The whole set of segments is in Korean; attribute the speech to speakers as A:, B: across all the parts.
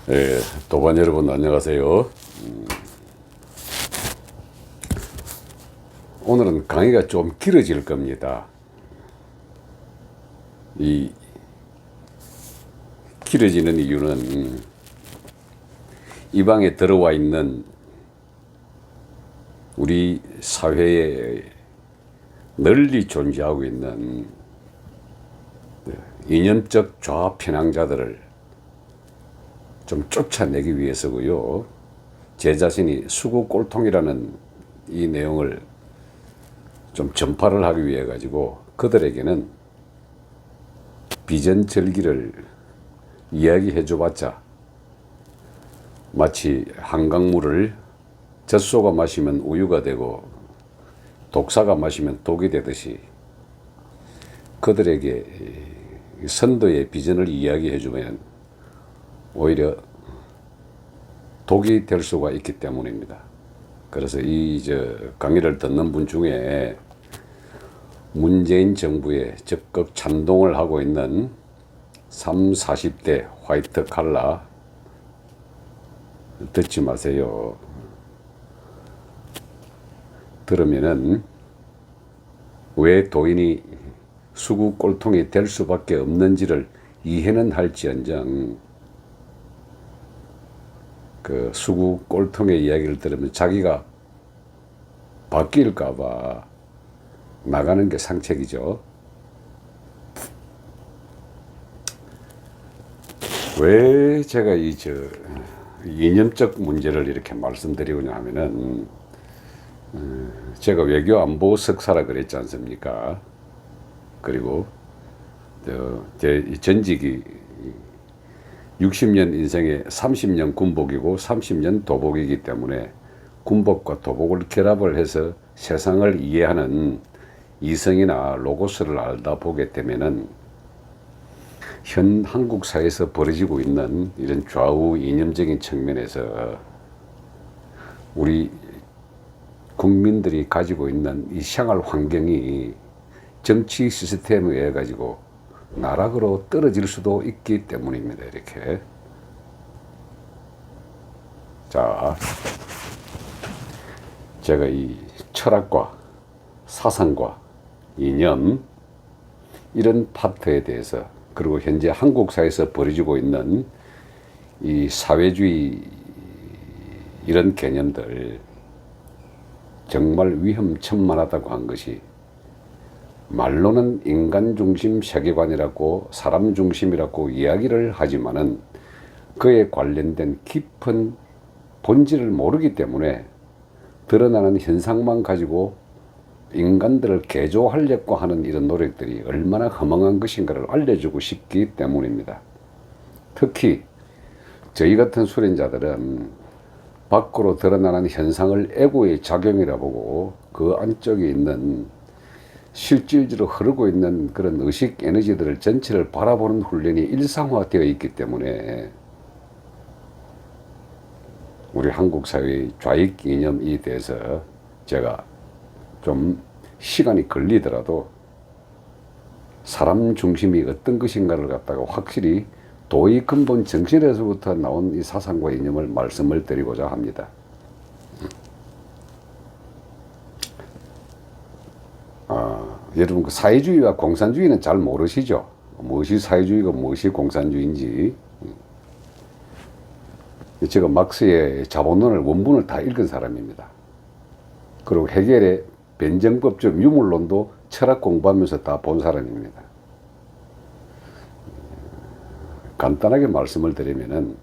A: 예, 도반 여러분 안녕하세요. 오늘은 강의가 좀 길어질 겁니다. 이 길어지는 이유는 이 방에 들어와 있는 우리 사회에 널리 존재하고 있는 이념적 좌편향자들을 좀 쫓아내기 위해서고요. 제 자신이 수구 꼴통이라는 이 내용을 좀 전파를 하기 위해 가지고 그들에게는 비전절기를 이야기해 줘봤자 마치 한강물을 젖소가 마시면 우유가 되고 독사가 마시면 독이 되듯이 그들에게 선도의 비전을 이야기해 주면 오히려 독이 될 수가 있기 때문입니다. 그래서 이 강의를 듣는 분 중에 문재인 정부에 적극 찬동을 하고 있는 30, 40대 화이트 칼라 듣지 마세요. 들으면은 왜 도인이 수구 꼴통이 될 수밖에 없는지를 이해는 할지언정 그 수구 꼴통의 이야기를 들으면 자기가 바뀔까봐 나가는 게 상책이죠. 왜 제가 이념적 문제를 이렇게 말씀드리고자 하면은 제가 외교 안보 석사라 그랬지 않습니까? 그리고 제 전직이 60년 인생에 30년 군복이고 30년 도복이기 때문에 군복과 도복을 결합을 해서 세상을 이해하는 이성이나 로고스를 알다 보게 되면은 현 한국 사회에서 벌어지고 있는 이런 좌우 이념적인 측면에서 우리 국민들이 가지고 있는 이 생활 환경이 정치 시스템에 의해 가지고 나락으로 떨어질 수도 있기 때문입니다. 이렇게. 자, 제가 이 철학과 사상과 이념 이런 파트에 대해서 그리고 현재 한국 사회에서 벌어지고 있는 이 사회주의 이런 개념들 정말 위험천만하다고 한 것이 말로는 인간 중심 세계관이라고 사람 중심이라고 이야기를 하지만은 그에 관련된 깊은 본질을 모르기 때문에 드러나는 현상만 가지고 인간들을 개조하려고 하는 이런 노력들이 얼마나 허망한 것인가를 알려주고 싶기 때문입니다. 특히 저희 같은 수련자들은 밖으로 드러나는 현상을 에고의 작용이라 보고 그 안쪽에 있는 실질적으로 흐르고 있는 그런 의식 에너지들을 전체를 바라보는 훈련이 일상화되어 있기 때문에 우리 한국 사회의 좌익 이념에 대해서 제가 좀 시간이 걸리더라도 사람 중심이 어떤 것인가를 갖다가 확실히 도의 근본 정신에서부터 나온 이 사상과 이념을 말씀을 드리고자 합니다. 여러분 그 사회주의와 공산주의는 잘 모르시죠? 무엇이 사회주의고 무엇이 공산주의인지. 제가 막스의 자본론을 원문을 다 읽은 사람입니다. 그리고 헤겔의 변정법적 유물론도 철학 공부하면서 다 본 사람입니다. 간단하게 말씀을 드리면은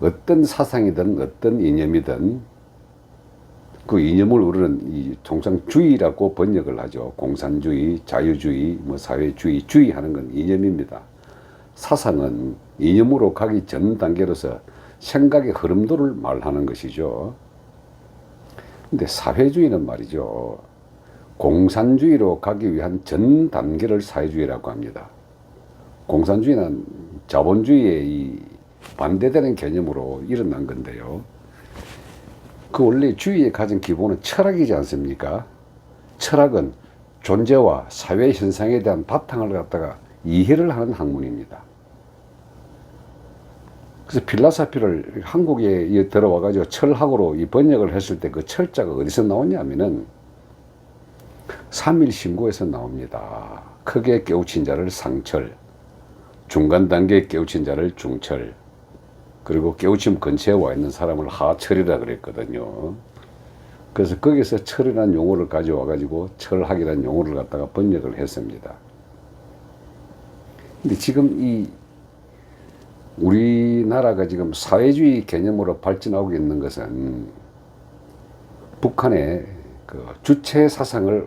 A: 어떤 사상이든 어떤 이념이든 그 이념을 우리는 통상 주의라고 번역을 하죠. 공산주의, 자유주의, 사회주의, 주의하는 건 이념입니다. 사상은 이념으로 가기 전 단계로서 생각의 흐름도를 말하는 것이죠. 근데 사회주의는 말이죠. 공산주의로 가기 위한 전 단계를 사회주의라고 합니다. 공산주의는 자본주의에 반대되는 개념으로 일어난 건데요. 그 원래 주의의 가진 기본은 철학이지 않습니까? 철학은 존재와 사회 현상에 대한 바탕을 갖다가 이해를 하는 학문입니다. 그래서 필라사피를 한국에 들어와가지고 철학으로 이 번역을 했을 때 그 철자가 어디서 나오냐면은 3일 신고에서 나옵니다. 크게 깨우친 자를 상철, 중간 단계에 깨우친 자를 중철, 그리고 깨우침 근처에 와 있는 사람을 하철이라 그랬거든요. 그래서 거기서 철이라는 용어를 가져와가지고 철학이라는 용어를 갖다가 번역을 했습니다. 근데 지금 이 우리나라가 지금 사회주의 개념으로 발전하고 있는 것은 북한의 그 주체 사상을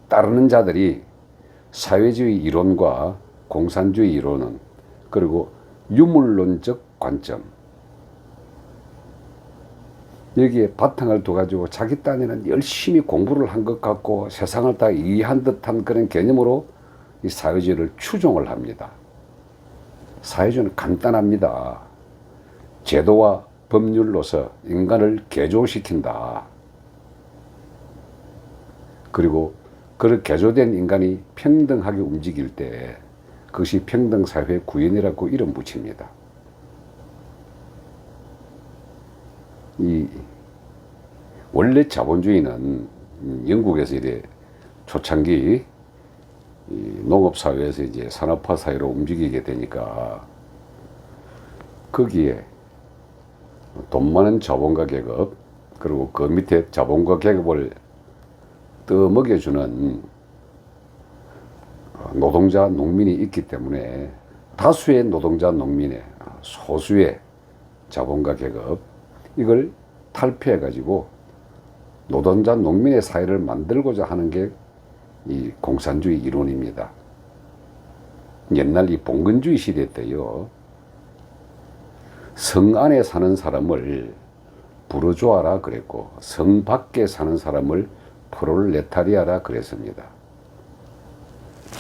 A: 따르는 자들이 사회주의 이론과 공산주의 이론은 그리고 유물론적 관점 여기에 바탕을 둬가지고 자기 딴에는 열심히 공부를 한 것 같고 세상을 다 이해한 듯한 그런 개념으로 이 사회주의를 추종을 합니다. 사회주의는 간단합니다. 제도와 법률로서 인간을 개조시킨다. 그리고 그 개조된 인간이 평등하게 움직일 때 그것이 평등사회의 구현이라고 이름 붙입니다. 원래 자본주의는 영국에서 이래 초창기 농업사회에서 이제 산업화 사회로 움직이게 되니까 거기에 돈 많은 자본가 계급 그리고 그 밑에 자본가 계급을 떠먹여주는 노동자 농민이 있기 때문에 다수의 노동자 농민의 소수의 자본가 계급 이걸 탈피해 가지고 노동자 농민의 사회를 만들고자 하는 게 이 공산주의 이론입니다. 옛날 이 봉건주의 시대 때요 성 안에 사는 사람을 부르주아라 그랬고 성 밖에 사는 사람을 프롤레타리아라 그랬습니다.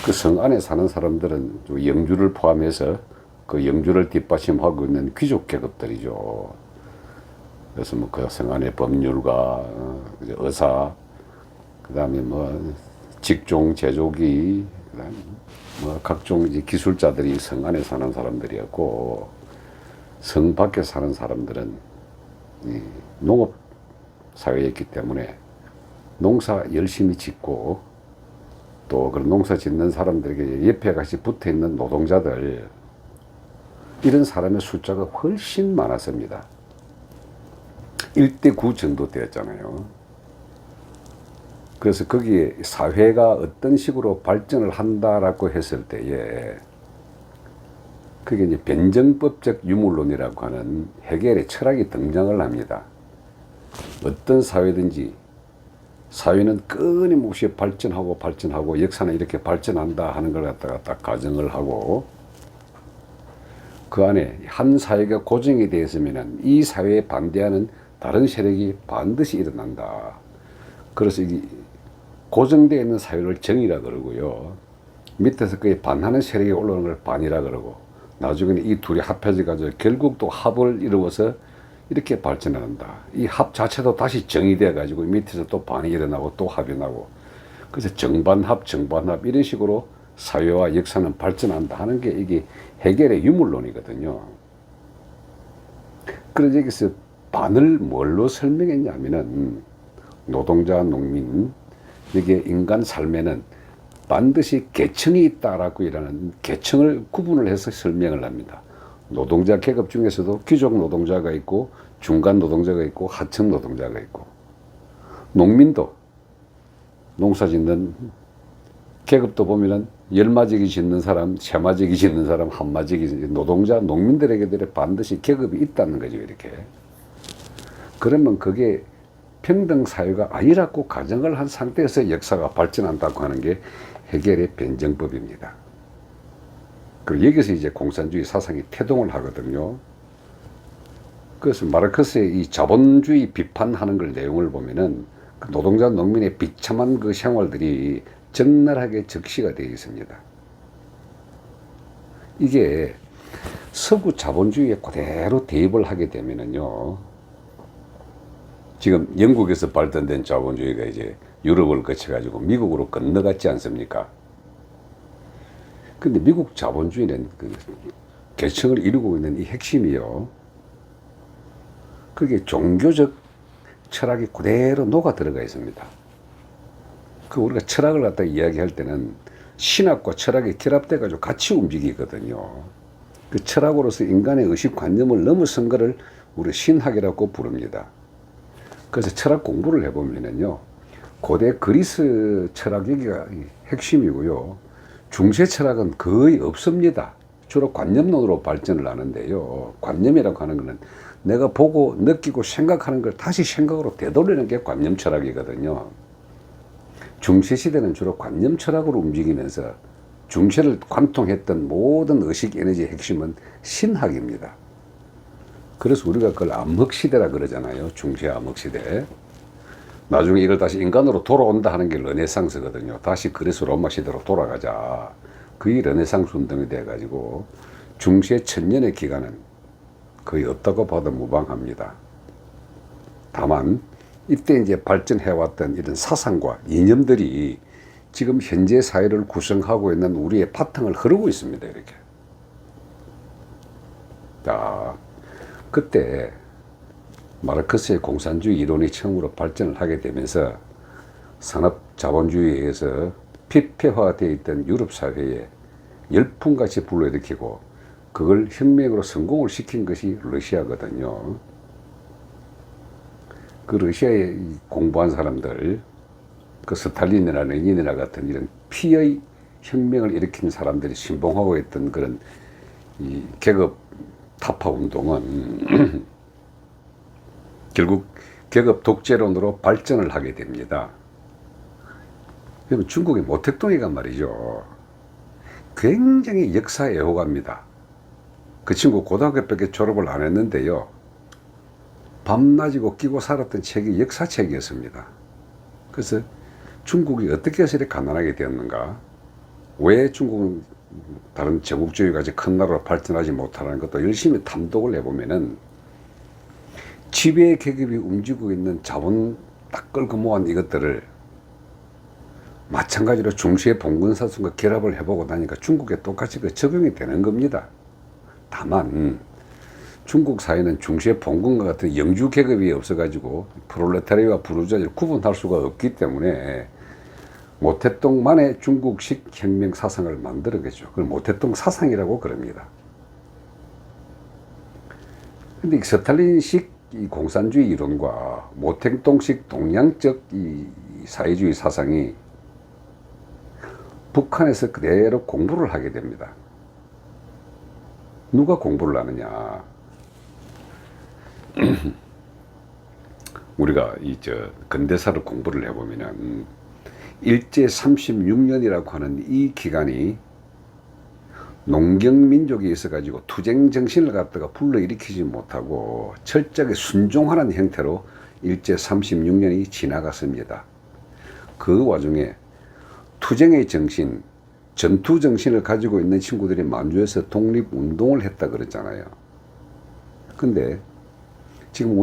A: 그 성 안에 사는 사람들은 영주를 포함해서 그 영주를 뒷받침하고 있는 귀족 계급들이죠. 그래서 뭐 그 성 안에 법률가, 의사, 그 다음에 뭐 직종, 제조기, 그다음에 뭐 각종 이제 기술자들이 성 안에 사는 사람들이었고 성 밖에 사는 사람들은 이 농업 사회였기 때문에 농사 열심히 짓고 또 그런 농사 짓는 사람들에게 옆에 같이 붙어 있는 노동자들 이런 사람의 숫자가 훨씬 많았습니다. 1대9 정도 되었잖아요. 그래서 거기에 사회가 어떤 식으로 발전을 한다라고 했을 때에 그게 이제 변정법적 유물론이라고 하는 해겔의 철학이 등장을 합니다. 어떤 사회든지 사회는 끊임없이 발전하고 역사는 이렇게 발전한다 하는 걸 갖다가 딱 가정을 하고 그 안에 한 사회가 고정이 되어 있으면 이 사회에 반대하는 다른 세력이 반드시 일어난다. 그래서 이 고정되어 있는 사회를 정이라 그러고요. 밑에서 그에 반하는 세력이 올라오는 걸 반이라 그러고 나중에는 이 둘이 합해져 가지고 결국 또 합을 이루어서 이렇게 발전한다. 이 합 자체도 다시 정이 되어 가지고 밑에서 또 반이 일어나고 또 합이 나고 그래서 정반합 이런 식으로 사회와 역사는 발전한다 하는 게 이게 해겔의 유물론이거든요. 그래서 여기서 반을 뭘로 설명했냐면은 노동자, 농민, 여기에 인간 삶에는 반드시 계층이 있다라고 이라는 계층을 구분을 해서 설명을 합니다. 노동자 계급 중에서도 귀족 노동자가 있고 중간 노동자가 있고 하층 노동자가 있고 농민도 농사 짓는 계급도 보면은 열마지기 짓는 사람, 세마지기 짓는 사람, 한마지기 짓는 노동자, 농민들에게 반드시 계급이 있다는 거죠. 이렇게. 그러면 그게 평등사회가 아니라고 가정을 한 상태에서 역사가 발전한다고 하는 게 해겔의 변정법입니다. 그리고 여기서 이제 공산주의 사상이 태동을 하거든요. 그래서 마르크스의 이 자본주의 비판하는 걸 내용을 보면은 그 노동자 농민의 비참한 그 생활들이 적나라하게 적시가 되어 있습니다. 이게 서구 자본주의에 그대로 대입을 하게 되면은요. 지금 영국에서 발전된 자본주의가 이제 유럽을 거쳐가지고 미국으로 건너갔지 않습니까? 근데 미국 자본주의는 그 계층을 이루고 있는 이 핵심이요. 그게 종교적 철학이 그대로 녹아 들어가 있습니다. 그 우리가 철학을 갖다 이야기할 때는 신학과 철학이 결합돼 가지고 같이 움직이거든요. 그 철학으로서 인간의 의식관념을 넘어선 것을 우리 신학이라고 부릅니다. 그래서 철학 공부를 해보면요, 고대 그리스 철학이가 핵심이고요, 중세 철학은 거의 없습니다. 주로 관념론으로 발전을 하는데요, 관념이라고 하는 것은 내가 보고 느끼고 생각하는 걸 다시 생각으로 되돌리는 게 관념 철학이거든요. 중세 시대는 주로 관념 철학으로 움직이면서 중세를 관통했던 모든 의식 에너지의 핵심은 신학입니다. 그래서 우리가 그걸 암흑시대라 그러잖아요. 중세 암흑시대. 나중에 이걸 다시 인간으로 돌아온다 하는 게 르네상스거든요. 다시 그리스 로마 시대로 돌아가자. 그게 르네상스 운동이 돼가지고 중세 천년의 기간은 거의 없다고 봐도 무방합니다. 다만 이때 이제 발전해왔던 이런 사상과 이념들이 지금 현재 사회를 구성하고 있는 우리의 바탕을 흐르고 있습니다. 이렇게. 자, 그때 마르크스의 공산주의 이론이 처음으로 발전을 하게 되면서 산업 자본주의에 의해서 피폐화되어 있던 유럽 사회에 열풍같이 불러일으키고 그걸 혁명으로 성공을 시킨 것이 러시아거든요. 그 러시아에 공부한 사람들, 그 스탈린이나 레닌이나 같은 이런 피의 혁명을 일으킨 사람들이 신봉하고 있던 그런 이 계급 타파 운동은 결국 계급 독재론으로 발전을 하게 됩니다. 그러면 중국의 모택동이가 말이죠, 굉장히 역사 애호가입니다. 그 친구 고등학교밖에 졸업을 안 했는데요, 밤낮이고 끼고 살았던 책이 역사책이었습니다. 그래서 중국이 어떻게 해서 이렇게 가난하게 되었는가, 왜 중국은 다른 제국주의같이 큰 나라로 발전하지 못하는 것도 열심히 탐독을 해보면은 지배 계급이 움직이고 있는 자본 딱 끌고 모은 이것들을 마찬가지로 중시의 봉건사상과 결합을 해보고 나니까 중국에 똑같이 그 적용이 되는 겁니다. 다만 중국 사회는 중시의 봉건과 같은 영주 계급이 없어가지고 프롤레타리아와 부르주아를 구분할 수가 없기 때문에 모택동만의 중국식 혁명 사상을 만들어겠죠. 그걸 모택동 사상이라고 그럽니다. 근데 이 스탈린식 이 공산주의 이론과 모택동식 동양적 이 사회주의 사상이 북한에서 그대로 공부를 하게 됩니다. 누가 공부를 하느냐? 우리가 근대사를 공부를 해보면은 일제 36년이라고 하는 이 기간이 농경민족이 있어가지고 투쟁 정신을 갖다가 불러일으키지 못하고 철저하게 순종하는 형태로 일제 36년이 지나갔습니다. 그 와중에 투쟁의 정신, 전투 정신을 가지고 있는 친구들이 만주에서 독립운동을 했다 그랬잖아요. 근데 지금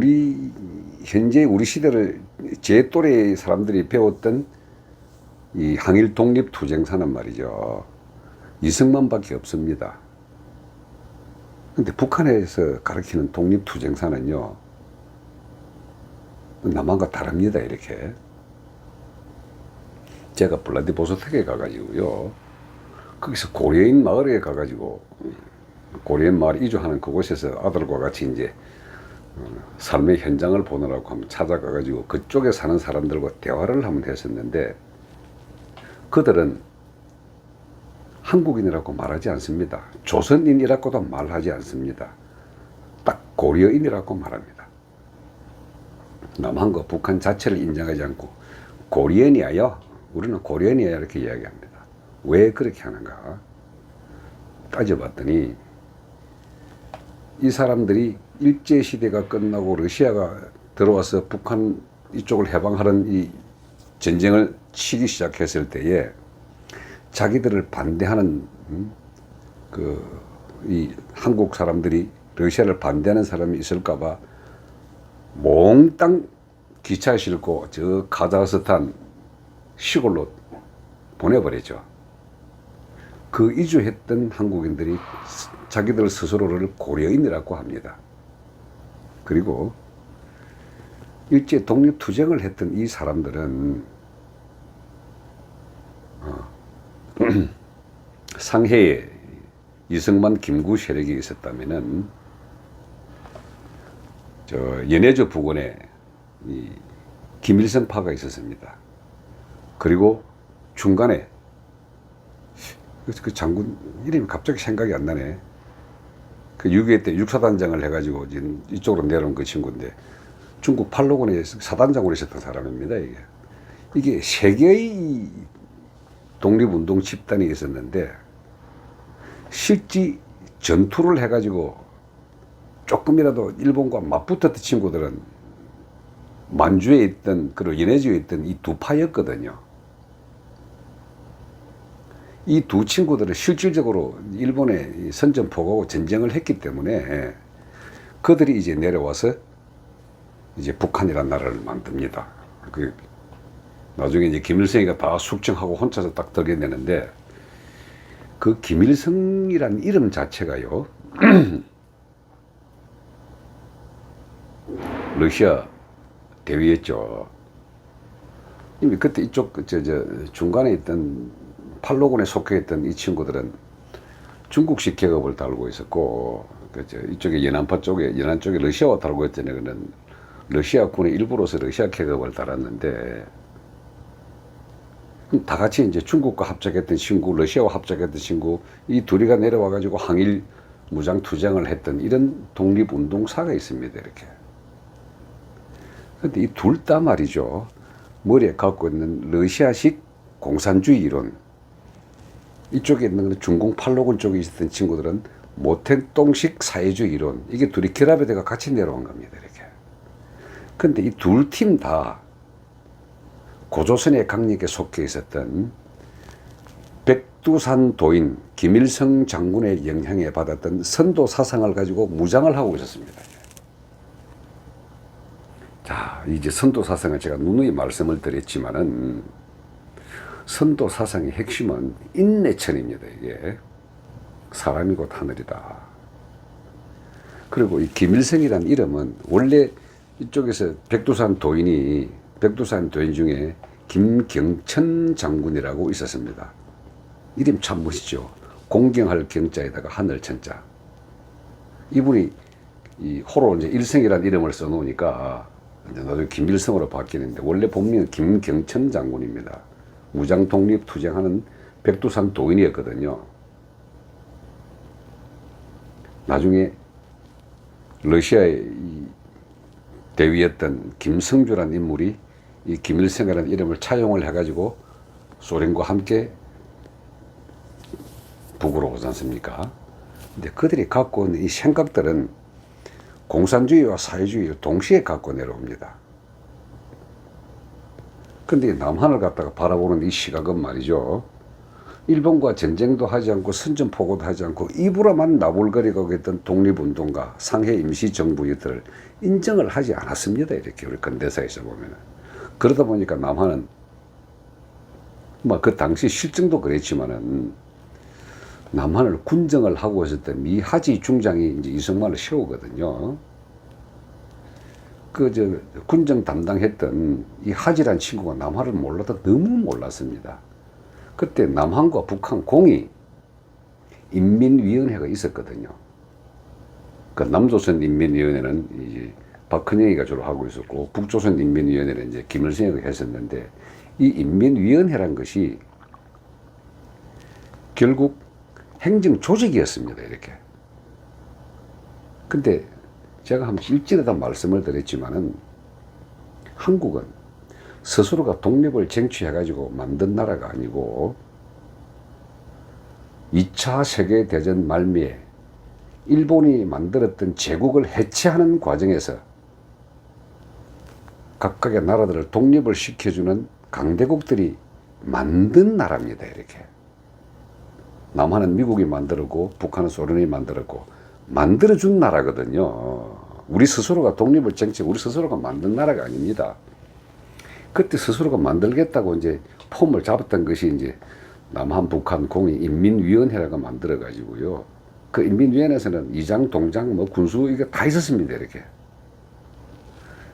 A: 현재 우리 시대를 제 또래의 사람들이 배웠던 이 항일 독립 투쟁사는 말이죠, 이승만밖에 없습니다. 근데 북한에서 가르치는 독립 투쟁사는요, 남한과 다릅니다. 이렇게. 제가 블라디보스톡에 가가지고요, 거기서 고려인 마을에 가가지고 고려인 마을 이주하는 그곳에서 아들과 같이 이제 삶의 현장을 보느라고 한번 찾아가가지고 그쪽에 사는 사람들과 대화를 한번 했었는데, 그들은 한국인이라고 말하지 않습니다. 조선인이라고도 말하지 않습니다. 딱 고려인이라고 말합니다. 남한과 북한 자체를 인정하지 않고 고려인이야, 우리는 고려인이야 이렇게 이야기합니다. 왜 그렇게 하는가 따져봤더니 이 사람들이 일제시대가 끝나고 러시아가 들어와서 북한 이쪽을 해방하는 이 전쟁을 치기 시작했을 때에 자기들을 반대하는 이 한국 사람들이 러시아를 반대하는 사람이 있을까봐 몽땅 기차에 싣고 저 카자흐스탄 시골로 보내버리죠. 그 이주했던 한국인들이 자기들 스스로를 고려인이라고 합니다. 그리고 일제 독립투쟁을 했던 이 사람들은 상해에 이승만 김구 세력이 있었다면은 연해저 부근에 이 김일성파가 있었습니다. 그리고 중간에 그 장군 이름이 갑자기 생각이 안 나네. 그 6.25 때 육사단장을 해가지고 이쪽으로 내려온 그 친구인데 중국 팔로군에 사단장으로 있었던 사람입니다. 이게 세 개의 독립운동 집단이 있었는데 실제 전투를 해가지고 조금이라도 일본과 맞붙었던 친구들은 만주에 있던 그리고 연해주에 있던 이 두 파였거든요. 이 두 친구들은 실질적으로 일본에 선전포고하고 전쟁을 했기 때문에 그들이 이제 내려와서 이제 북한이라는 나라를 만듭니다. 그 나중에 이제 김일성이가 다 숙청하고 혼자서 딱 들게 되는데 그 김일성이라는 이름 자체가요. 러시아 대위였죠. 이미 그때 이쪽 중간에 있던 팔로군에 속해 있던 이 친구들은 중국식 계급을 달고 있었고 이쪽에 연안 쪽에 러시아와 달고 있던 애는 러시아군의 일부로서 러시아 계급을 달았는데 다 같이 이제 중국과 합작했던 친구, 러시아와 합작했던 친구 이 둘이가 내려와 가지고 항일 무장 투쟁을 했던 이런 독립운동사가 있습니다. 이렇게. 근데 이 둘 다 말이죠. 머리에 갖고 있는 러시아식 공산주의 이론. 이쪽에 있는 중공 팔로군 쪽에 있었던 친구들은 모택동식 사회주의 이론. 이게 둘이 결합이 돼가 같이 내려온 겁니다. 이렇게. 근데 이 둘 팀 다 고조선의 강력에 속해 있었던 백두산 도인 김일성 장군의 영향에 받았던 선도 사상을 가지고 무장을 하고 있었습니다. 자, 이제 선도 사상을 제가 누누이 말씀을 드렸지만은 선도 사상의 핵심은 인내천입니다. 이게 사람이 곧 하늘이다. 그리고 이 김일성이라는 이름은 원래 이쪽에서 백두산 도인 중에 김경천 장군이라고 있었습니다. 이름 참 멋있죠. 공경할 경자에다가 하늘 천자. 이분이 이 호로 이제 일성이라는 이름을 써놓으니까 이제 나중에 김일성으로 바뀌는데 원래 본명은 김경천 장군입니다. 무장 독립 투쟁하는 백두산 도인이었거든요. 나중에 러시아의 대위였던 김성주라는 인물이 이 김일성이라는 이름을 차용을 해가지고 소련과 함께 북으로 오지 않습니까? 근데 그들이 갖고 있는 이 생각들은 공산주의와 사회주의를 동시에 갖고 내려옵니다. 근데 남한을 갖다가 바라보는 이 시각은 말이죠. 일본과 전쟁도 하지 않고 선전포고도 하지 않고 입으로만 나불거리고 있던 독립운동가 상해 임시정부들을 인정을 하지 않았습니다. 이렇게 우리 근대사에서 보면. 그러다 보니까 남한은 그 당시 실정도 그랬지만은 남한을 군정을 하고 있었던 미하지 중장이 이제 이승만을 세우거든요. 군정 담당했던 이 하지란 친구가 남한을 몰라도 너무 몰랐습니다. 그때 남한과 북한 공이 인민위원회가 있었거든요. 그 남조선 인민위원회는 이제 박헌영이가 주로 하고 있었고 북조선 인민위원회는 이제 김일성이가 했었는데 이 인민위원회란 것이 결국 행정 조직이었습니다. 이렇게. 근데 제가 한번 일찍에다 말씀을 드렸지만은 한국은 스스로가 독립을 쟁취해가지고 만든 나라가 아니고 2차 세계대전 말미에 일본이 만들었던 제국을 해체하는 과정에서 각각의 나라들을 독립을 시켜주는 강대국들이 만든 나라입니다. 이렇게. 남한은 미국이 만들었고 북한은 소련이 만들었고 만들어준 나라거든요. 우리 스스로가 독립을 쟁취하고 우리 스스로가 만든 나라가 아닙니다. 그때 스스로가 만들겠다고 이제 폼을 잡았던 것이 이제 남한 북한 공의 인민위원회라고 만들어 가지고요. 그 인민위원회에서는 이장, 동장, 뭐 군수 이거 다 있었습니다. 이렇게.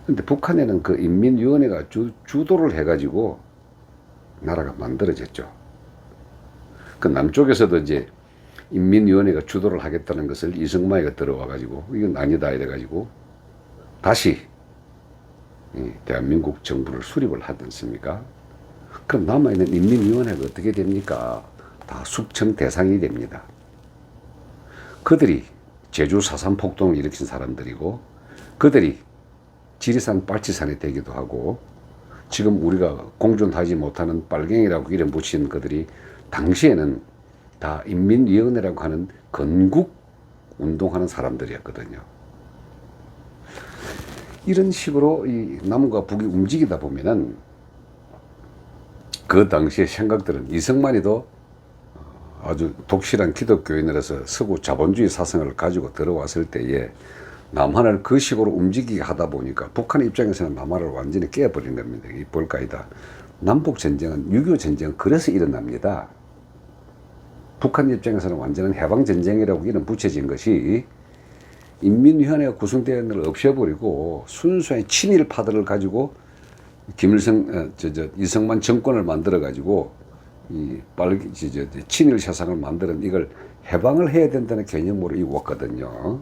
A: 근데 북한에는 그 인민위원회가 주도를 해가지고 나라가 만들어졌죠. 그 남쪽에서도 이제 인민위원회가 주도를 하겠다는 것을 이승만이가 들어와가지고 이건 아니다 이래가지고 다시 대한민국 정부를 수립을 하지 않습니까? 그럼 남아있는 인민위원회가 어떻게 됩니까? 다 숙청 대상이 됩니다. 그들이 제주 4.3 폭동을 일으킨 사람들이고 그들이 지리산 빨치산이 되기도 하고 지금 우리가 공존하지 못하는 빨갱이라고 이름 붙인 그들이 당시에는 다 인민위원회라고 하는 건국 운동하는 사람들이었거든요. 이런 식으로 이 남과 북이 움직이다 보면은 그 당시의 생각들은 이승만이도 아주 독실한 기독교인으로서 서구 자본주의 사상을 가지고 들어왔을 때에 남한을 그 식으로 움직이게 하다 보니까 북한 입장에서는 남한을 완전히 깨버린 겁니다. 이 볼까이다. 남북전쟁은 6.25 전쟁은 그래서 일어납니다. 북한 입장에서는 완전한 해방전쟁이라고 이름 붙여진 것이 인민위원회가 구성되어 있는 걸 없애버리고 순수한 친일파들을 가지고 이승만 정권을 만들어 가지고 친일 세상을 만드는 이걸 해방을 해야 된다는 개념으로 이왔거든요.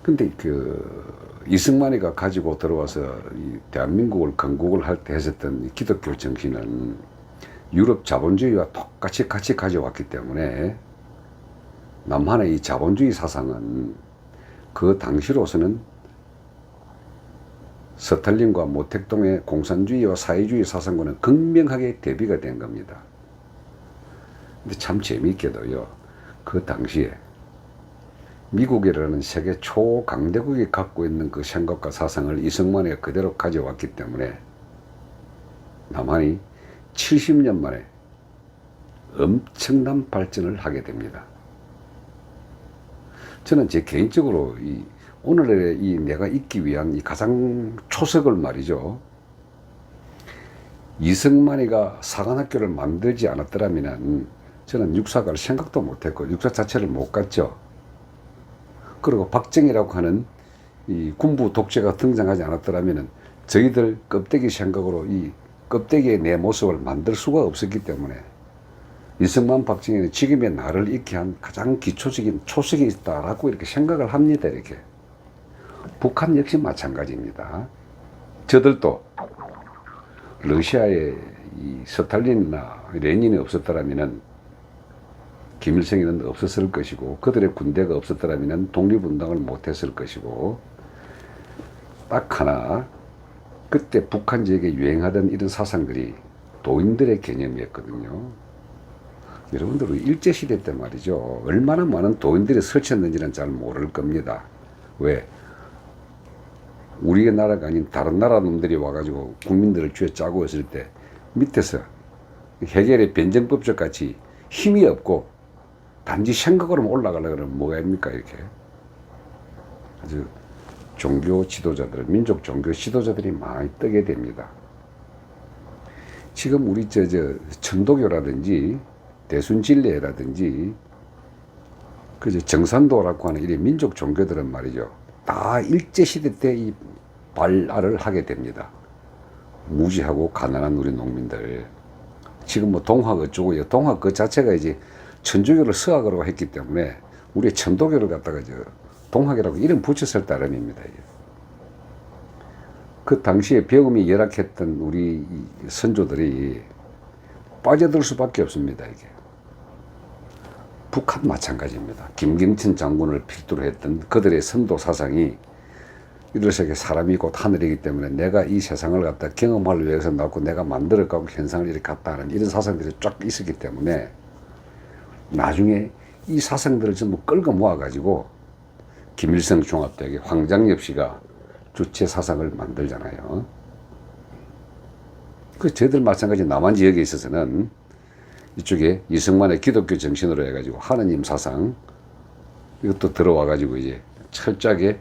A: 근데 이승만이가 가지고 들어와서 이 대한민국을 건국을 할 때 했었던 이 기독교 정신은 유럽 자본주의와 똑같이 같이 가져왔기 때문에 남한의 이 자본주의 사상은 그 당시로서는 스탈린과 모택동의 공산주의와 사회주의 사상과는 극명하게 대비가 된 겁니다. 근데 참 재미있게도요, 그 당시에 미국이라는 세계 초강대국이 갖고 있는 그 생각과 사상을 이승만이 그대로 가져왔기 때문에 남한이 70년 만에 엄청난 발전을 하게 됩니다. 저는 제 개인적으로 오늘의 내가 있기 위한 이 가장 초석을 말이죠. 이승만이가 사관학교를 만들지 않았더라면 저는 육사 갈 생각도 못했고 육사 자체를 못 갔죠. 그리고 박정희라고 하는 이 군부 독재가 등장하지 않았더라면 저희들 껍데기 생각으로 이 껍데기의 내 모습을 만들 수가 없었기 때문에 이승만 박정희는 지금의 나를 있게 한 가장 기초적인 초석이 있다라고 이렇게 생각을 합니다. 이렇게. 북한 역시 마찬가지입니다. 저들도 러시아의 이 스탈린이나 레닌이 없었더라면 김일성이는 없었을 것이고 그들의 군대가 없었더라면 독립운동을 못했을 것이고 딱 하나 그때 북한 지역에 유행하던 이런 사상들이 도인들의 개념이었거든요. 여러분들 일제시대 때 말이죠. 얼마나 많은 도인들이 설쳤는지는 잘 모를 겁니다. 왜? 우리의 나라가 아닌 다른 나라 놈들이 와가지고 국민들을 쥐어 짜고 있을 때 밑에서 해결의 변정법적 같이 힘이 없고 단지 생각으로만 올라가려고 그러면 뭐가 됩니까? 이렇게. 아주 종교 지도자들, 민족 종교 지도자들이 많이 뜨게 됩니다. 지금 우리 천도교라든지 대순진례라든지 정산도라고 하는 이 민족 종교들은 말이죠. 다 일제시대 때 이 발알을 하게 됩니다. 무지하고 가난한 우리 농민들. 지금 뭐 동학 어쩌고요. 동학 그 자체가 이제 천주교를 서학으로 했기 때문에 우리 천도교를 갖다가 동학이라고 이름 붙였을 따름입니다. 그 당시에 배움이 열악했던 우리 선조들이 빠져들 수밖에 없습니다. 이게. 북한 마찬가지입니다. 김경천 장군을 필두로 했던 그들의 선도 사상이 이들에게 사람이 곧 하늘이기 때문에 내가 이 세상을 갖다 경험하기 위해서 나왔고 내가 만들어가고 현상을 이렇게 갖다 하는 이런 사상들이 쫙 있었기 때문에 나중에 이 사상들을 전부 끌고 모아가지고 김일성 종합대학의 황장엽 씨가 주체 사상을 만들잖아요. 저희들 마찬가지 남한 지역에 있어서는 이쪽에 이승만의 기독교 정신으로 해가지고 하느님 사상 이것도 들어와가지고 이제 철저하게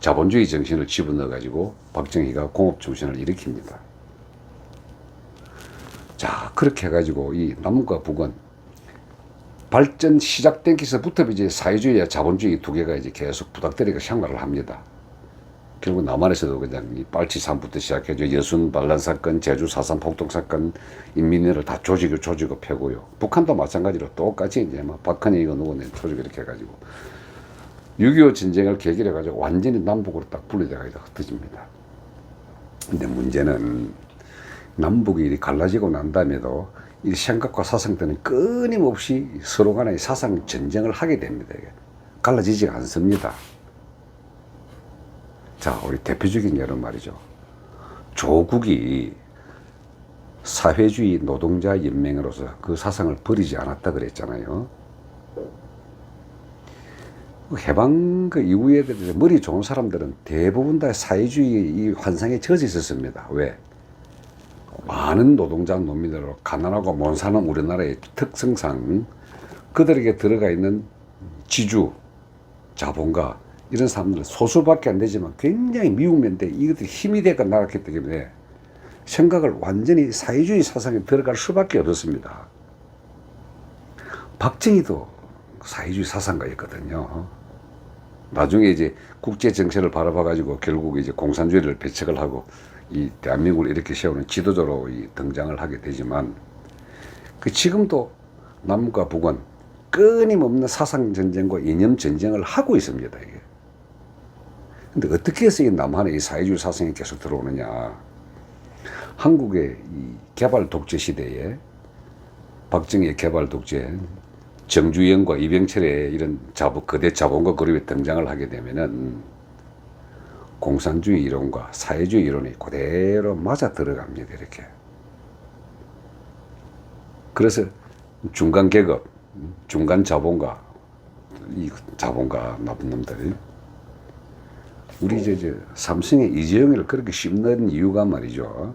A: 자본주의 정신을 집어넣어가지고 박정희가 공업 정신을 일으킵니다. 자, 그렇게 해가지고 이 남과 북은 발전 시작된 기서부터 이제 사회주의와 자본주의 두 개가 이제 계속 부닥거리고 생활을 합니다. 결국 남한에서도 그냥 이 빨치산부터 시작해서 여순 반란 사건, 제주 4.3 폭동 사건, 인민회를 다 조지고 패고요. 북한도 마찬가지로 똑같이 이제 막 박헌희 이거 누구 조지고 이렇게 해가지고 6.25 전쟁을 계기로 해가지고 완전히 남북으로 딱 분리돼가지고 흩어집니다. 근데 문제는 남북이 갈라지고 난 다음에도 이 생각과 사상 때는 끊임없이 서로 간에 사상 전쟁을 하게 됩니다. 이게. 갈라지지 않습니다. 자, 우리 대표적인 예로 말이죠. 조국이 사회주의 노동자 연맹으로서 그 사상을 버리지 않았다 그랬잖아요. 해방 그 이후에 머리 좋은 사람들은 대부분 다 사회주의 이 환상에 젖어 있었습니다. 왜? 많은 노동자 농민으로 가난하고 못 사는 우리나라의 특성상 그들에게 들어가 있는 지주, 자본가 이런 사람들은 소수밖에 안 되지만 굉장히 미우면데 이것들이 힘이 되고 나갔기 때문에 생각을 완전히 사회주의 사상에 들어갈 수밖에 없었습니다. 박정희도 사회주의 사상가였거든요. 나중에 이제 국제 정세를 바라봐가지고 결국 이제 공산주의를 배척을 하고 이 대한민국을 이렇게 세우는 지도자로 등장을 하게 되지만 그 지금도 남과 북은 끊임없는 사상 전쟁과 이념 전쟁을 하고 있습니다. 이게. 근데 어떻게 해서 이 남한의 이 사회주의 사상이 계속 들어오느냐? 한국의 이 개발 독재 시대에 박정희의 개발 독재, 정주영과 이병철의 이런 거대 자본가 그룹이 등장을 하게 되면은 공산주의 이론과 사회주의 이론이 그대로 맞아 들어갑니다. 이렇게. 그래서 중간 계급, 중간 자본가, 이 자본가 나쁜 놈들, 우리 삼성의 이재용이를 그렇게 씹는 이유가 말이죠.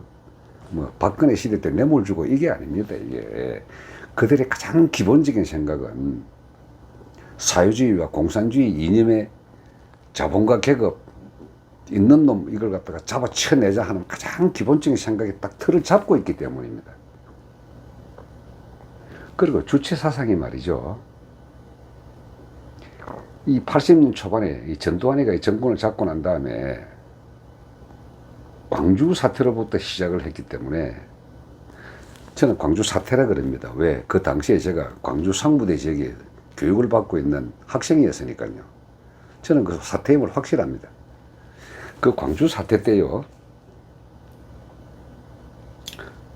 A: 뭐 박근혜 시대 때 뇌물 주고 이게 아닙니다. 이게 그들의 가장 기본적인 생각은 사회주의와 공산주의 이념의 자본가 계급 있는 놈 이걸 갖다가 잡아쳐내자 하는 가장 기본적인 생각이 딱 틀을 잡고 있기 때문입니다. 그리고 주체 사상이 말이죠. 이 80년 초반에 이 전두환이가 정권을 잡고 난 다음에 광주 사태로부터 시작을 했기 때문에 저는 광주 사태라 그럽니다. 왜? 그 당시에 제가 광주 상무대 지역에 교육을 받고 있는 학생이었으니까요. 저는 그 사태임을 확실합니다. 그 광주 사태 때요.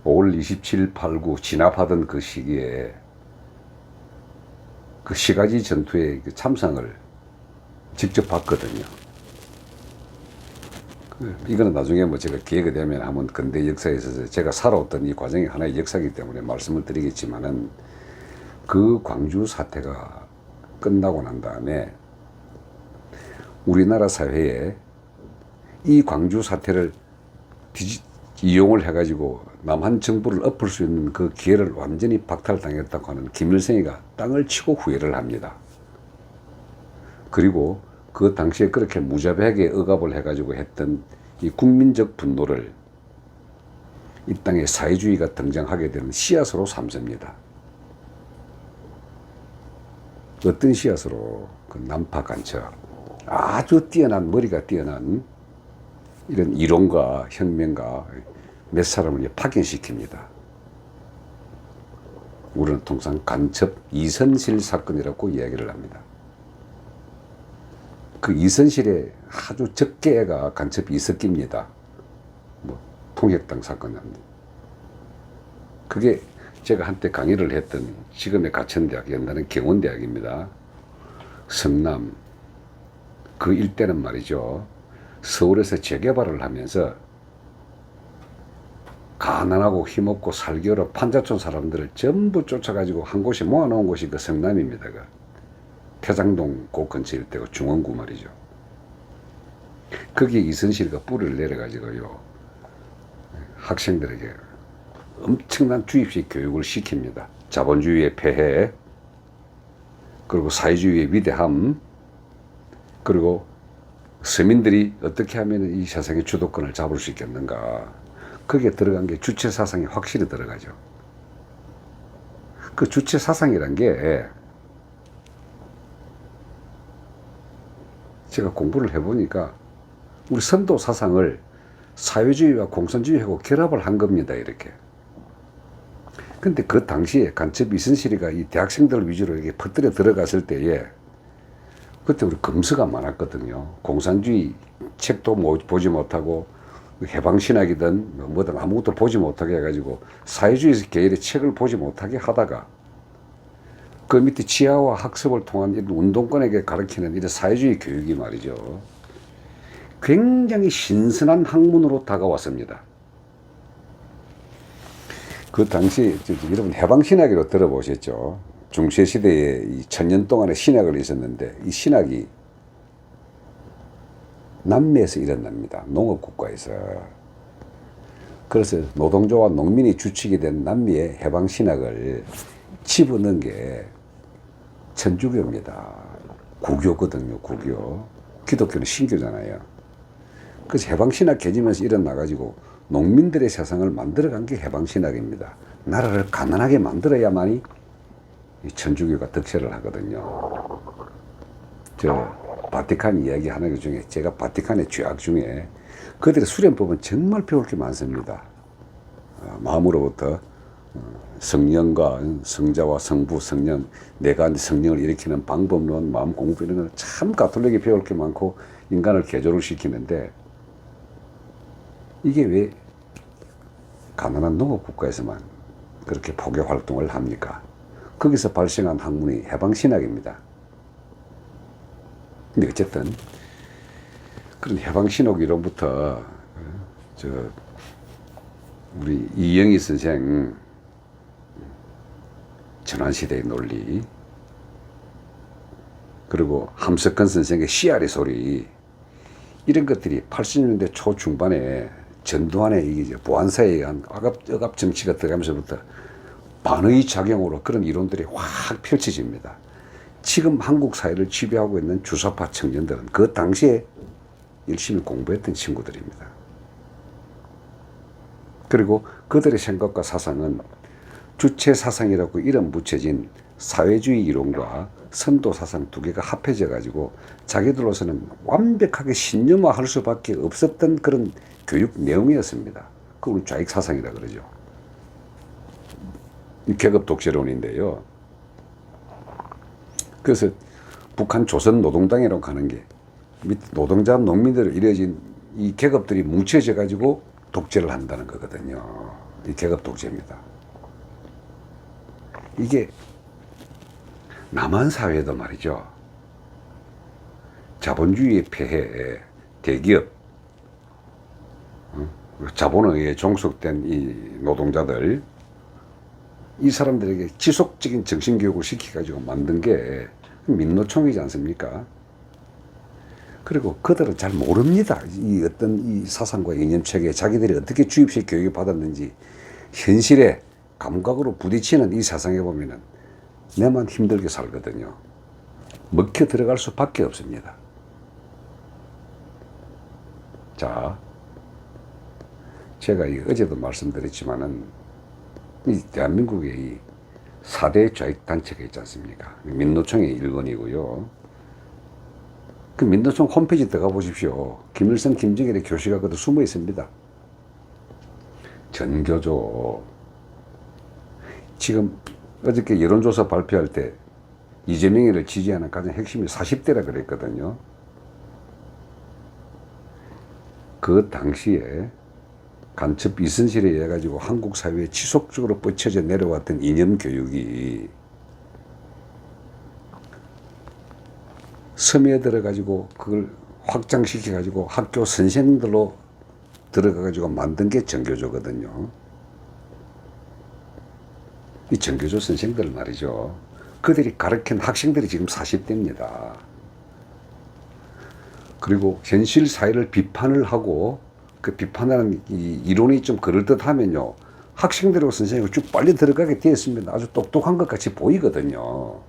A: 5월 27, 8, 9 진압하던 그 시기에 그 시가지 전투의 그 참상을 직접 봤거든요. 이거는 나중에 뭐 제가 기회가 되면 한번 근대 역사에 있어서 제가 살아왔던 이 과정이 하나의 역사이기 때문에 말씀을 드리겠지만은 그 광주 사태가 끝나고 난 다음에 우리나라 사회에 이 광주 사태를 이용을 해가지고 남한 정부를 엎을 수 있는 그 기회를 완전히 박탈당했다고 하는 김일성이가 땅을 치고 후회를 합니다. 그리고 그 당시에 그렇게 무자비하게 억압을 해가지고 했던 이 국민적 분노를 이 땅에 사회주의가 등장하게 되는 씨앗으로 삼습니다. 어떤 씨앗으로? 그 난파 간첩. 아주 뛰어난, 머리가 뛰어난 이런 이론가 혁명가 몇 사람을 파견시킵니다. 우리는 통상 간첩 이선실 사건이라고 이야기를 합니다. 그 이선실에 아주 적게가 간첩이 있었깁니다. 뭐 통역당 사건입니다. 그게 제가 한때 강의를 했던 지금의 가천대학, 옛날엔 경원대학입니다. 성남 그 일대는 말이죠. 서울에서 재개발을 하면서 가난하고 힘없고 살기 어려운 판자촌 사람들을 전부 쫓아가지고 한 곳에 모아놓은 곳이 그 성남입니다. 그 태장동 그 근처 일대고 중원구 말이죠. 거기에 이선실이가 뿌리를 내려가지고요. 학생들에게 엄청난 주입식 교육을 시킵니다. 자본주의의 폐해, 그리고 사회주의의 위대함, 그리고 서민들이 어떻게 하면 이 세상의 주도권을 잡을 수 있겠는가. 거기에 들어간 게 주체 사상이 확실히 들어가죠. 그 주체 사상이란 게 제가 공부를 해보니까 우리 선도 사상을 사회주의와 공산주의하고 결합을 한 겁니다. 이렇게. 근데 그 당시에 간첩 이순실이가 이 대학생들 위주로 이렇게 퍼뜨려 들어갔을 때에 그때 우리 검수가 많았거든요. 공산주의 책도 보지 못하고 해방신학이든 뭐든 아무것도 보지 못하게 해가지고 사회주의 계열의 책을 보지 못하게 하다가 그 밑에 지하와 학습을 통한 이런 운동권에게 가르치는 이런 사회주의 교육이 말이죠. 굉장히 신선한 학문으로 다가왔습니다. 그 당시 여러분 해방신학이라고 들어보셨죠? 중세시대에 이 1000년 동안의 신학을 있었는데 이 신학이 남미에서 일어납니다. 농업국가에서. 그래서 노동조와 농민이 주축이 된 남미의 해방신학을 집어넣은 게 천주교입니다. 구교거든요. 구교. 기독교는 신교잖아요. 그래서 해방신학 개지면서 일어나가지고 농민들의 세상을 만들어간 게 해방신학입니다. 나라를 가난하게 만들어야만이 천주교가 득세를 하거든요. 바티칸 이야기 하는 것 중에 제가 바티칸의 죄악 중에 그들의 수련법은 정말 배울 게 많습니다. 마음으로부터 성령과 성자와 성부, 성령, 내가 성령을 일으키는 방법론, 마음 공부 이런 건 참 가톨릭이 배울 게 많고 인간을 개조를 시키는데 이게 왜 가난한 농업국가에서만 그렇게 포교 활동을 합니까? 거기서 발생한 학문이 해방신학입니다. 근데 어쨌든 그런 해방신학 이론부터 우리 이영희 선생 전환시대의 논리 그리고 함석헌 선생의 씨알의 소리 이런 것들이 80년대 초중반에 전두환의 이게 보안사에 의한 억압 정치가 들어가면서부터 반의 작용으로 그런 이론들이 확 펼쳐집니다. 지금 한국 사회를 지배하고 있는 주사파 청년들은 그 당시에 열심히 공부했던 친구들입니다. 그리고 그들의 생각과 사상은 주체 사상이라고 이름 붙여진 사회주의 이론과 선도 사상 두 개가 합해져 가지고 자기들로서는 완벽하게 신념화할 수밖에 없었던 그런 교육 내용이었습니다. 그걸 좌익 사상이라 그러죠. 계급 독재론인데요. 그래서 북한 조선 노동당이라고 하는 게 노동자 농민들을 이루어진 이 계급들이 뭉쳐져 가지고 독재를 한다는 거거든요. 이 계급 독재입니다. 이게 남한 사회도 말이죠. 자본주의의 폐해에 대기업, 자본에 의해 종속된 이 노동자들, 이 사람들에게 지속적인 정신교육을 시켜가지고 만든 게 민노총이지 않습니까? 그리고 그들은 잘 모릅니다. 이 어떤 이 사상과 이념체계에 자기들이 어떻게 주입식 교육을 받았는지 현실에 감각으로 부딪히는 이 세상에 보면은 내만 힘들게 살거든요. 먹혀 들어갈 수밖에 없습니다. 자, 제가 어제도 말씀드렸지만은 이 대한민국의 이 4대 좌익단체가 있지 않습니까? 민노총의 일원이고요. 그 민노총 홈페이지 들어가 보십시오. 김일성, 김정일의 교시가 그도 숨어 있습니다. 전교조. 지금 어저께 여론조사 발표할 때 이재명이를 지지하는 가장 핵심이 40대라 그랬거든요. 그 당시에 간첩 이순실에 의해 가지고 한국 사회에 지속적으로 뻗쳐져 내려왔던 이념 교육이 스며들어 가지고 그걸 확장시켜 가지고 학교 선생들로 들어가 가지고 만든 게 전교조거든요. 이 전교조 선생들 말이죠. 그들이 가르친 학생들이 지금 40대입니다. 그리고 현실 사회를 비판을 하고 그 비판하는 이 이론이 좀 그럴듯하면요. 학생들하고 선생님이 쭉 빨리 들어가게 되어 있습니다. 아주 똑똑한 것 같이 보이거든요.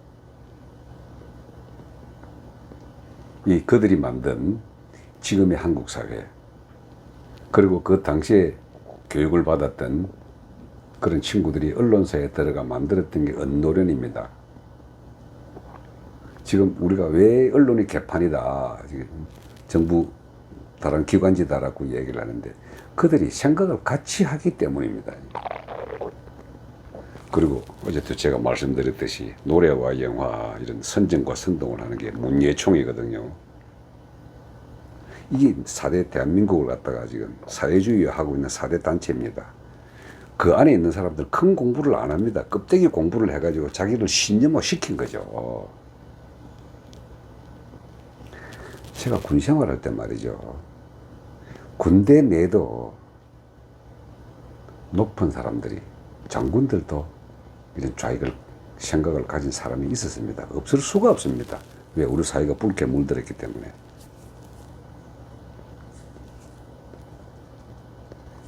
A: 이 그들이 만든 지금의 한국 사회 그리고 그 당시에 교육을 받았던 그런 친구들이 언론사에 들어가 만들었던 게 언노련입니다. 지금 우리가 왜 언론이 개판이다, 정부 다른 기관지다라고 얘기를 하는데 그들이 생각을 같이 하기 때문입니다. 그리고 어제도 제가 말씀드렸듯이 노래와 영화 이런 선정과 선동을 하는 게 문예총이거든요. 이게 4대 대한민국을 갖다가 지금 사회주의화 하고 있는 4대 단체입니다. 그 안에 있는 사람들 큰 공부를 안 합니다. 껍데기 공부를 해가지고 자기를 신념화 시킨 거죠. 제가 군 생활할 때 말이죠. 군대 내도 높은 사람들이, 장군들도 이런 좌익을 생각을 가진 사람이 있었습니다. 없을 수가 없습니다. 왜? 우리 사회가 붉게 물들었기 때문에.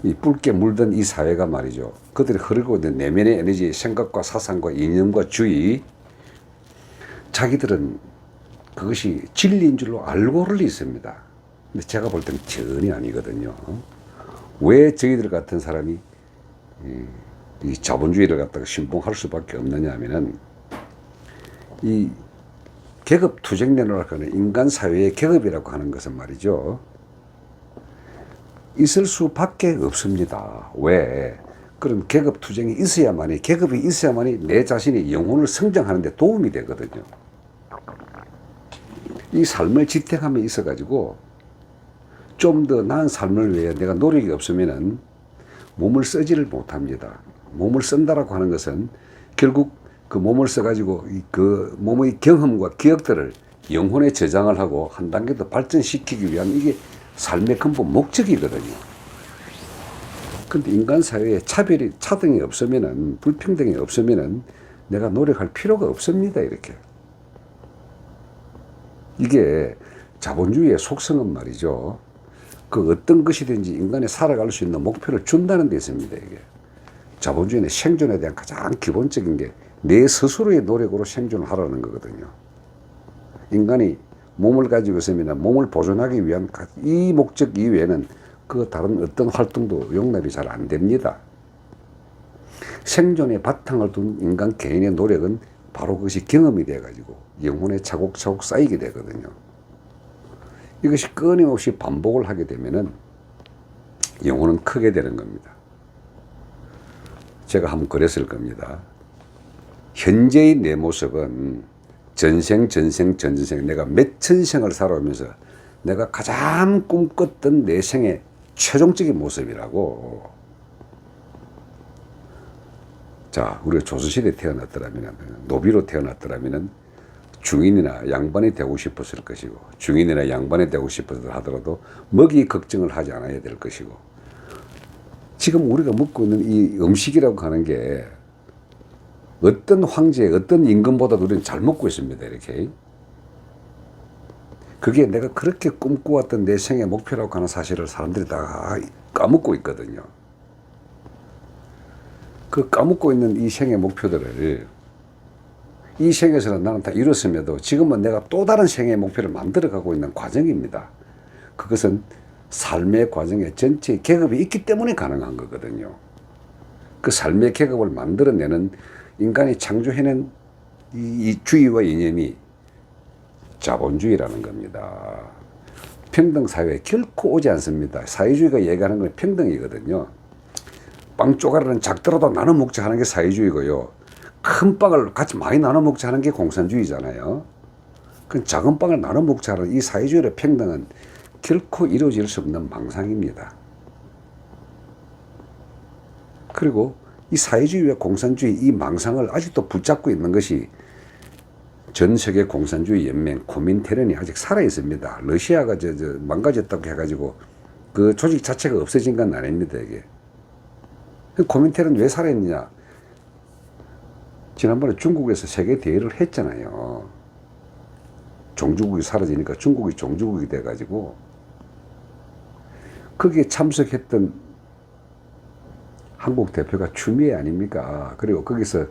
A: 이 붉게 물든 이 사회가 말이죠. 그들이 흐르고 있는 내면의 에너지, 생각과 사상과 이념과 주의, 자기들은 그것이 진리인 줄로 알고를 있습니다. 근데 제가 볼 때는 전혀 아니거든요. 왜 저희들 같은 사람이 이 자본주의를 갖다가 신봉할 수밖에 없느냐 하면은 이 계급 투쟁론이라고 하는 인간 사회의 계급이라고 하는 것은 말이죠. 있을 수밖에 없습니다. 왜? 그런 계급 투쟁이 있어야만이, 계급이 있어야만이 내 자신이 영혼을 성장하는 데 도움이 되거든요. 이 삶을 지탱함에 있어가지고 좀 더 나은 삶을 위해 내가 노력이 없으면은 몸을 쓰지를 못합니다. 몸을 쓴다라고 하는 것은 결국 그 몸을 써가지고 그 몸의 경험과 기억들을 영혼에 저장을 하고 한 단계 더 발전시키기 위한 이게 삶의 근본 목적이거든요. 근데 인간 사회에 차별이, 차등이 없으면은, 불평등이 없으면은 내가 노력할 필요가 없습니다. 이렇게. 이게 자본주의의 속성은 말이죠. 그 어떤 것이든지 인간이 살아갈 수 있는 목표를 준다는 데 있습니다. 이게. 자본주의는 생존에 대한 가장 기본적인 게 내 스스로의 노력으로 생존을 하라는 거거든요. 인간이 몸을 가지고 있으면 몸을 보존하기 위한 이 목적 이외에는 그 다른 어떤 활동도 용납이 잘 안 됩니다. 생존의 바탕을 둔 인간 개인의 노력은 바로 그것이 경험이 돼가지고 영혼에 차곡차곡 쌓이게 되거든요. 이것이 끊임없이 반복을 하게 되면은 영혼은 크게 되는 겁니다. 제가 한번 그랬을 겁니다. 현재의 내 모습은 전생 내가 몇 천생을 살아오면서 내가 가장 꿈꿨던 내 생의 최종적인 모습이라고. 자, 우리가 조선시대에 태어났더라면, 노비로 태어났더라면 중인이나 양반이 되고 싶었을 것이고, 중인이나 양반이 되고 싶었을 하더라도 먹이 걱정을 하지 않아야 될 것이고, 지금 우리가 먹고 있는 이 음식이라고 하는 게 어떤 황제, 어떤 임금보다도 우리는 잘 먹고 있습니다. 이렇게. 그게 내가 그렇게 꿈꿔왔던 내 생의 목표라고 하는 사실을 사람들이 다 까먹고 있거든요. 그 까먹고 있는 이 생의 목표들을 이 생에서는 나는 다 이뤘음에도 지금은 내가 또 다른 생의 목표를 만들어가고 있는 과정입니다. 그것은 삶의 과정에 전체의 계급이 있기 때문에 가능한 거거든요. 그 삶의 계급을 만들어내는 인간이 창조해낸 이 주의와 이념이 자본주의라는 겁니다. 평등사회 결코 오지 않습니다. 사회주의가 얘기하는 건 평등이거든요. 빵 쪼가리는 작더라도 나눠 먹자 하는 게 사회주의고요. 큰 빵을 같이 많이 나눠 먹자 하는 게 공산주의잖아요. 그 작은 빵을 나눠 먹자 하는 이 사회주의의 평등은 결코 이루어질 수 없는 망상입니다. 그리고 이 사회주의와 공산주의 이 망상을 아직도 붙잡고 있는 것이 전 세계 공산주의 연맹 코민테른이 아직 살아 있습니다. 러시아가 망가졌다고 해가지고 그 조직 자체가 없어진 건 아닙니다. 이게. 코민테른 왜 살아있느냐? 지난번에 중국에서 세계 대회를 했잖아요. 종주국이 사라지니까 중국이 종주국이 돼가지고 거기에 참석했던 한국 대표가 추미애 아닙니까? 그리고 거기서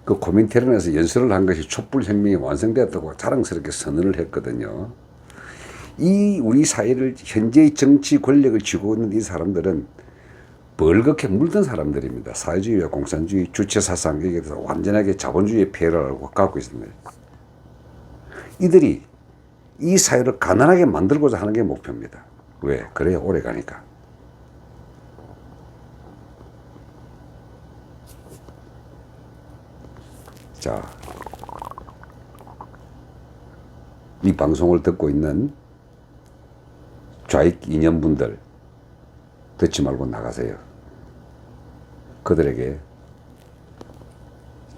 A: 그 코민테른에서 연설을 한 것이 촛불혁명이 완성되었다고 자랑스럽게 선언을 했거든요. 이 우리 사회를 현재의 정치 권력을 쥐고 있는 이 사람들은 벌겋게 물든 사람들입니다. 사회주의와 공산주의 주체사상 여기에 대해서 완전하게 자본주의의 폐해를 갖고 있습니다. 이들이 이 사회를 가난하게 만들고자 하는 게 목표입니다. 왜? 그래야 오래 가니까. 자, 이 방송을 듣고 있는 좌익 이념분들 듣지 말고 나가세요. 그들에게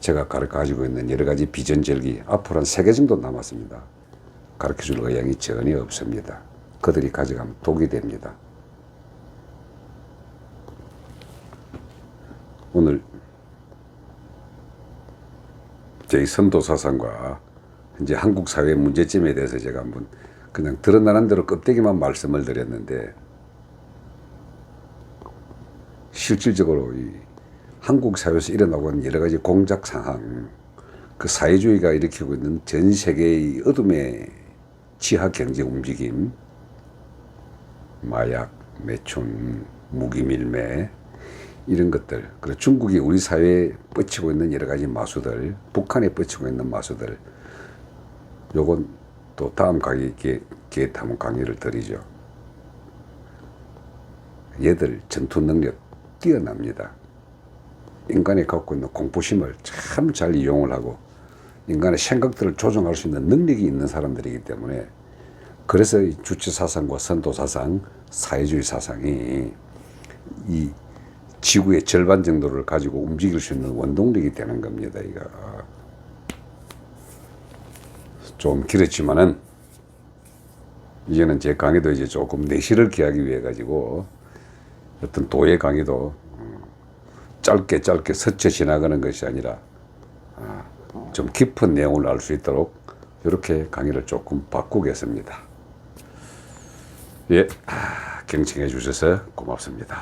A: 제가 가지고 있는 여러 가지 비전절기, 앞으로 한 3개 정도 남았습니다. 가르쳐줄 의향이 전혀 없습니다. 그들이 가져가면 독이 됩니다. 오늘 제 선도 사상과 현재 한국 사회의 문제점에 대해서 제가 한번 그냥 드러나는 대로 껍데기만 말씀을 드렸는데, 실질적으로 이 한국 사회에서 일어나고 있는 여러 가지 공작 상황, 그 사회주의가 일으키고 있는 전 세계의 어둠의 지하 경제 움직임, 마약, 매춘, 무기 밀매, 이런 것들, 그리고 중국이 우리 사회에 뻗치고 있는 여러 가지 마수들, 북한에 뻗치고 있는 마수들, 요건 또 다음 기회에 한번 강의를 드리죠. 얘들 전투 능력 뛰어납니다. 인간이 갖고 있는 공포심을 참 잘 이용을 하고 인간의 생각들을 조정할 수 있는 능력이 있는 사람들이기 때문에, 그래서 이 주체 사상과 선도 사상, 사회주의 사상이 이 지구의 절반 정도를 가지고 움직일 수 있는 원동력이 되는 겁니다. 이거 좀 길었지만은 이제는 제 강의도 이제 조금 내실을 기하기 위해 가지고 어떤 도의 강의도 짧게 스쳐 지나가는 것이 아니라 좀 깊은 내용을 알 수 있도록 이렇게 강의를 조금 바꾸겠습니다. 예, 경청해 주셔서 고맙습니다.